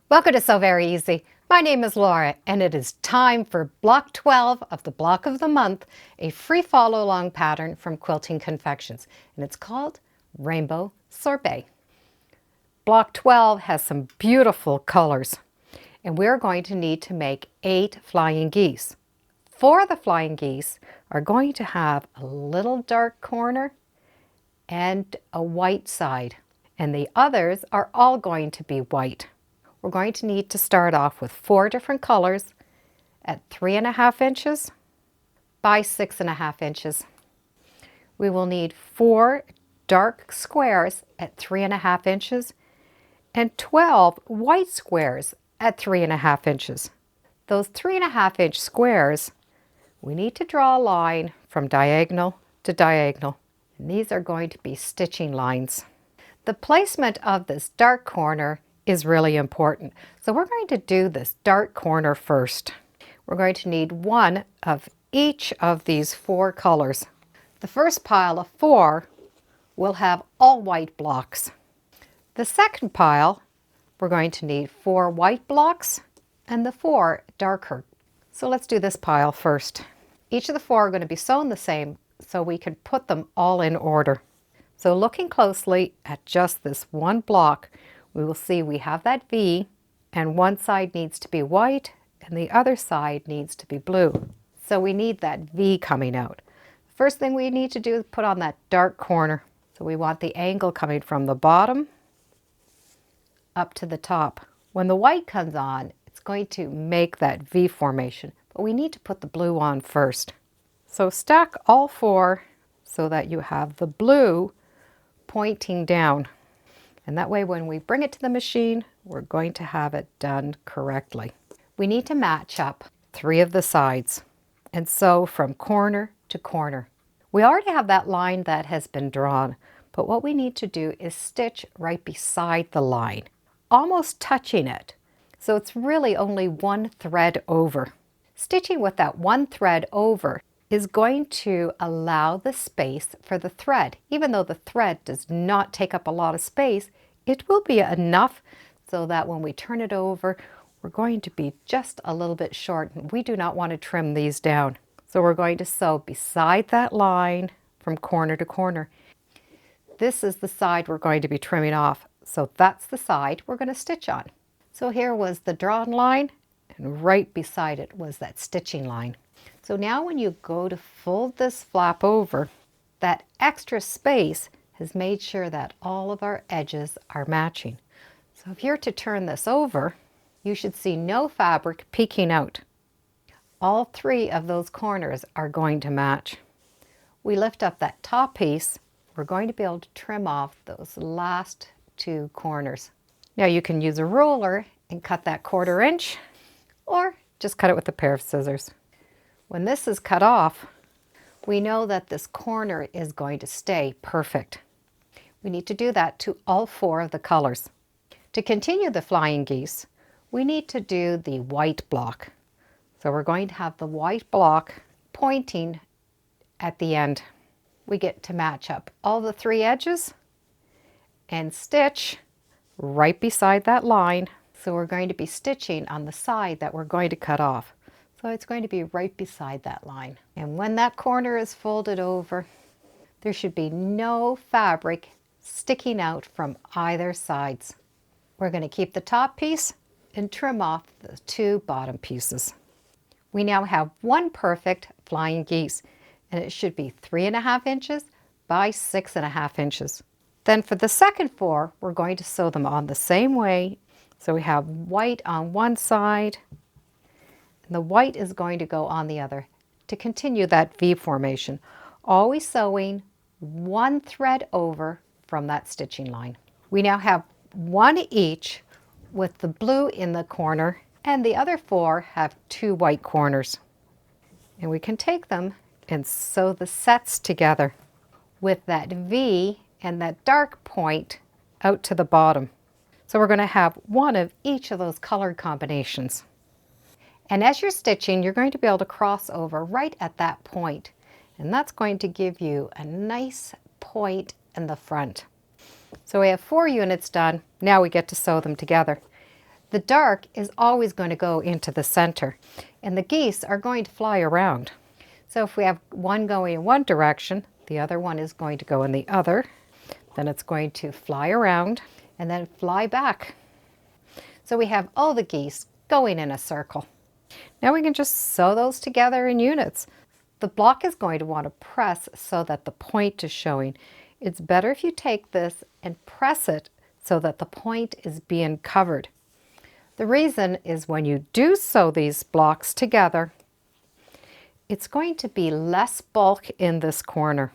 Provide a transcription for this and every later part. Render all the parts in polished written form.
Welcome to Sew Very Easy. My name is Laura, and it is time for Block 12 of the Block of the Month, a free follow-along pattern from Quilting Confections, and it's called Rainbow Sorbet. Block 12 has some beautiful colors, and we're going to need to make 8 flying geese. 4 of the flying geese are going to have a little dark corner and a white side, and the others are all going to be white. We're going to need to start off with 4 different colors at 3.5 inches by 6.5 inches. We will need 4 dark squares at 3.5 inches and 12 white squares at 3.5 inches. Those 3.5 inch squares, we need to draw a line from diagonal to diagonal. And these are going to be stitching lines. The placement of this dark corner is really important. So we're going to do this dark corner first. We're going to need 1 of each of these 4 colors. The first pile of 4 will have all white blocks. The second pile, we're going to need 4 white blocks and the 4 darker. So let's do this pile first. Each of the 4 are going to be sewn the same so we can put them all in order. So looking closely at just this one block, we will see we have that V, and one side needs to be white and the other side needs to be blue. So we need that V coming out. First thing we need to do is put on that dark corner. So we want the angle coming from the bottom up to the top. When the white comes on, it's going to make that V formation, but we need to put the blue on first. So stack all 4 so that you have the blue pointing down. And that way when we bring it to the machine, we're going to have it done correctly. We need to match up 3 of the sides and sew from corner to corner. We already have that line that has been drawn, but what we need to do is stitch right beside the line, almost touching it. So it's really only 1 thread over. Stitching with that 1 thread over is going to allow the space for the thread. Even though the thread does not take up a lot of space, it will be enough so that when we turn it over, we're going to be just a little bit short, and we do not want to trim these down. So we're going to sew beside that line from corner to corner. This is the side we're going to be trimming off. So that's the side we're going to stitch on. So here was the drawn line, and right beside it was that stitching line. So now when you go to fold this flap over, that extra space has made sure that all of our edges are matching. So if you're to turn this over, you should see no fabric peeking out. All 3 of those corners are going to match. We lift up that top piece, we're going to be able to trim off those last 2 corners. Now you can use a ruler and cut that 1/4 inch, or just cut it with a pair of scissors. When this is cut off, we know that this corner is going to stay perfect. We need to do that to all 4 of the colors. To continue the flying geese, we need to do the white block. So we're going to have the white block pointing at the end. We get to match up all the 3 edges and stitch right beside that line. So we're going to be stitching on the side that we're going to cut off. So it's going to be right beside that line. And when that corner is folded over, there should be no fabric sticking out from either sides. We're going to keep the top piece and trim off the 2 bottom pieces. We now have 1 perfect flying geese, and it should be 3.5 inches by 6.5 inches. Then for the second 4, we're going to sew them on the same way. So we have white on one side, and the white is going to go on the other to continue that V formation, always sewing 1 thread over from that stitching line. We now have 1 each with the blue in the corner, and the other 4 have 2 white corners. And we can take them and sew the sets together with that V and that dark point out to the bottom. So we're going to have 1 of each of those color combinations. And as you're stitching, you're going to be able to cross over right at that point. And that's going to give you a nice point in the front. So we have 4 units done. Now we get to sew them together. The dark is always going to go into the center, and the geese are going to fly around. So if we have one going in one direction, the other one is going to go in the other. Then it's going to fly around and then fly back. So we have all the geese going in a circle. Now we can just sew those together in units. The block is going to want to press so that the point is showing. It's better if you take this and press it so that the point is being covered. The reason is when you do sew these blocks together, it's going to be less bulk in this corner.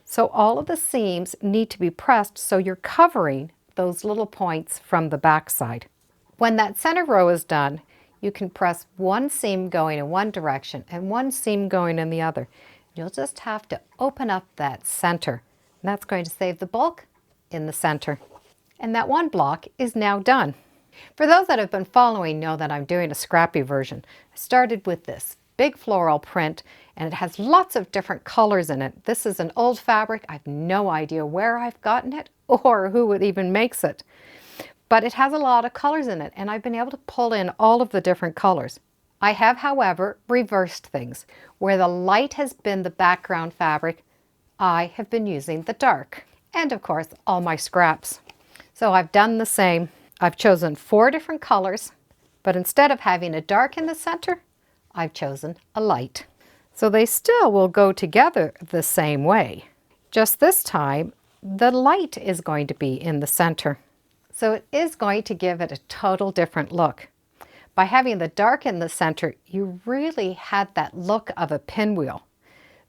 So all of the seams need to be pressed so you're covering those little points from the back side. When that center row is done, you can press one seam going in one direction and one seam going in the other. You'll just have to open up that center, and that's going to save the bulk in the center. And that one block is now done. For those that have been following know that I'm doing a scrappy version. I started with this big floral print, and it has lots of different colors in it. This is an old fabric. I have no idea where I've gotten it or who even makes it. But it has a lot of colors in it, and I've been able to pull in all of the different colors. I have, however, reversed things. Where the light has been the background fabric, I have been using the dark. And of course, all my scraps. So I've done the same. I've chosen 4 different colors, but instead of having a dark in the center, I've chosen a light. So they still will go together the same way. Just this time, the light is going to be in the center. So it is going to give it a total different look. By having the dark in the center, you really had that look of a pinwheel.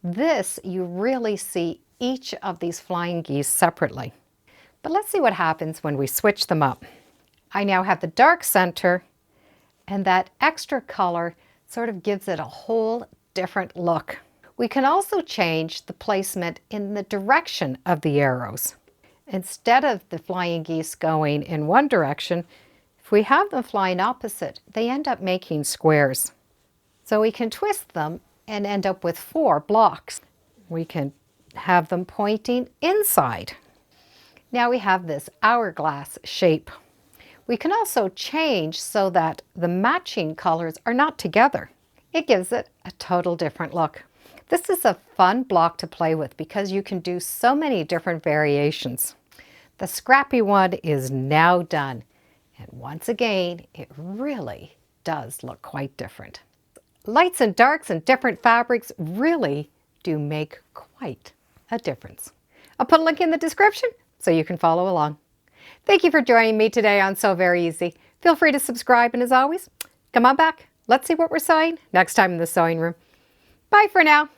This, you really see each of these flying geese separately. But let's see what happens when we switch them up. I now have the dark center, and that extra color sort of gives it a whole different look. We can also change the placement in the direction of the arrows. Instead of the flying geese going in one direction, if we have them flying opposite, they end up making squares. So we can twist them and end up with 4 blocks. We can have them pointing inside. Now we have this hourglass shape. We can also change so that the matching colors are not together. It gives it a total different look. This is a fun block to play with because you can do so many different variations. The scrappy one is now done. And once again, it really does look quite different. Lights and darks and different fabrics really do make quite a difference. I'll put a link in the description so you can follow along. Thank you for joining me today on Sew Very Easy. Feel free to subscribe, and as always, come on back. Let's see what we're sewing next time in the sewing room. Bye for now.